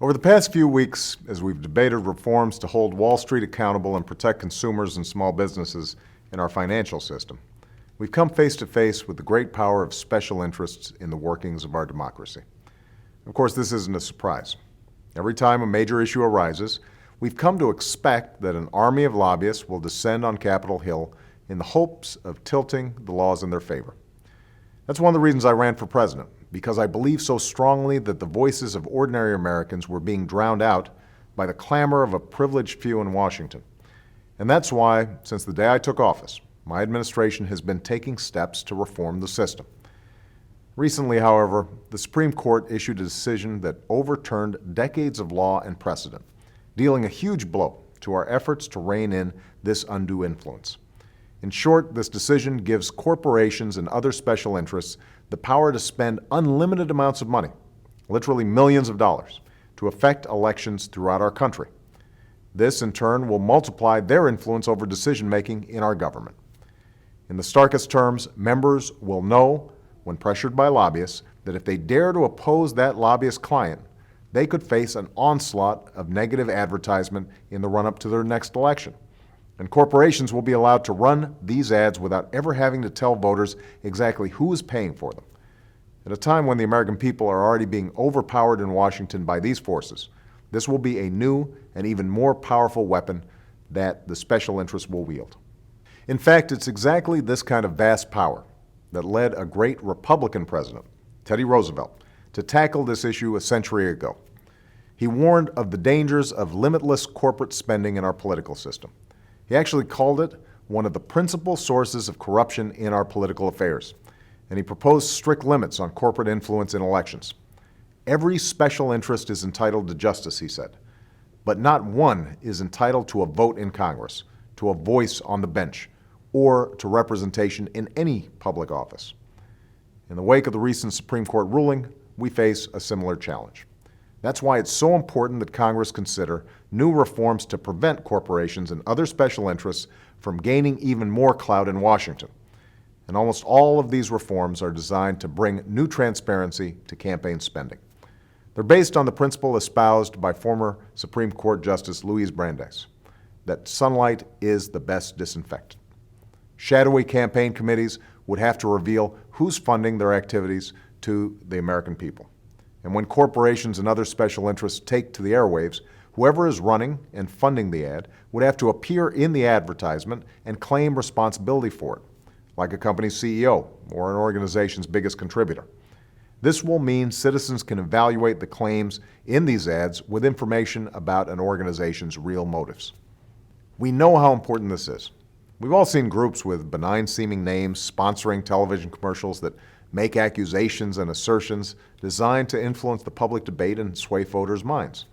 Over the past few weeks, as we've debated reforms to hold Wall Street accountable and protect consumers and small businesses in our financial system, we've come face to face with the great power of special interests in the workings of our democracy. Of course, this isn't a surprise. Every time a major issue arises, we've come to expect that an army of lobbyists will descend on Capitol Hill in the hopes of tilting the laws in their favor. That's one of the reasons I ran for president, because I believe so strongly that the voices of ordinary Americans were being drowned out by the clamor of a privileged few in Washington. And that's why, since the day I took office, my administration has been taking steps to reform the system. Recently, however, the Supreme Court issued a decision that overturned decades of law and precedent, dealing a huge blow to our efforts to rein in this undue influence. In short, this decision gives corporations and other special interests the power to spend unlimited amounts of money, literally millions of dollars, to affect elections throughout our country. This, in turn, will multiply their influence over decision-making in our government. In the starkest terms, members will know, when pressured by lobbyists, that if they dare to oppose that lobbyist client, they could face an onslaught of negative advertisement in the run-up to their next election. And corporations will be allowed to run these ads without ever having to tell voters exactly who is paying for them. At a time when the American people are already being overpowered in Washington by these forces, this will be a new and even more powerful weapon that the special interests will wield. In fact, it's exactly this kind of vast power that led a great Republican president, Teddy Roosevelt, to tackle this issue a century ago. He warned of the dangers of limitless corporate spending in our political system. He actually called it one of the principal sources of corruption in our political affairs, and he proposed strict limits on corporate influence in elections. Every special interest is entitled to justice, he said, but not one is entitled to a vote in Congress, to a voice on the bench, or to representation in any public office. In the wake of the recent Supreme Court ruling, we face a similar challenge. That's why it's so important that Congress consider new reforms to prevent corporations and other special interests from gaining even more clout in Washington. And almost all of these reforms are designed to bring new transparency to campaign spending. They're based on the principle espoused by former Supreme Court Justice Louise Brandeis, that sunlight is the best disinfectant. Shadowy campaign committees would have to reveal who's funding their activities to the American people. And when corporations and other special interests take to the airwaves, whoever is running and funding the ad would have to appear in the advertisement and claim responsibility for it, like a company's CEO or an organization's biggest contributor. This will mean citizens can evaluate the claims in these ads with information about an organization's real motives. We know how important this is. We've all seen groups with benign-seeming names sponsoring television commercials that make accusations and assertions designed to influence the public debate and sway voters' minds.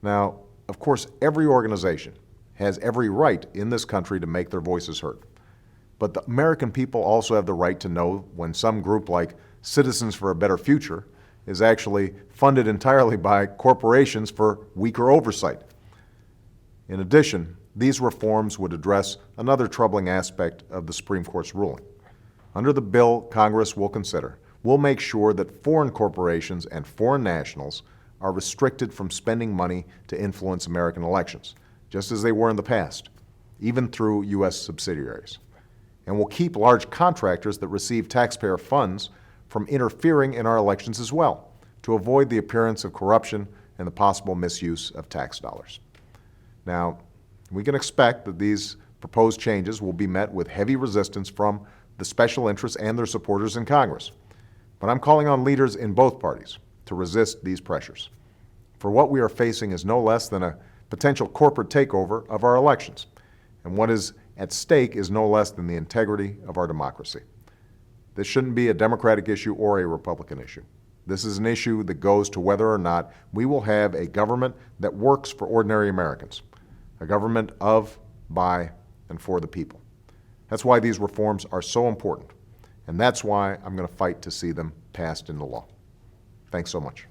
Now, of course, every organization has every right in this country to make their voices heard. But the American people also have the right to know when some group like Citizens for a Better Future is actually funded entirely by corporations for weaker oversight. In addition, these reforms would address another troubling aspect of the Supreme Court's ruling. Under the bill Congress will consider, we'll make sure that foreign corporations and foreign nationals are restricted from spending money to influence American elections, just as they were in the past, even through U.S. subsidiaries. And we'll keep large contractors that receive taxpayer funds from interfering in our elections as well, to avoid the appearance of corruption and the possible misuse of tax dollars. Now, we can expect that these proposed changes will be met with heavy resistance from the special interests and their supporters in Congress. But I'm calling on leaders in both parties to resist these pressures. For what we are facing is no less than a potential corporate takeover of our elections. And what is at stake is no less than the integrity of our democracy. This shouldn't be a Democratic issue or a Republican issue. This is an issue that goes to whether or not we will have a government that works for ordinary Americans, a government of, by, and for the people. That's why these reforms are so important, and that's why I'm going to fight to see them passed into law. Thanks so much.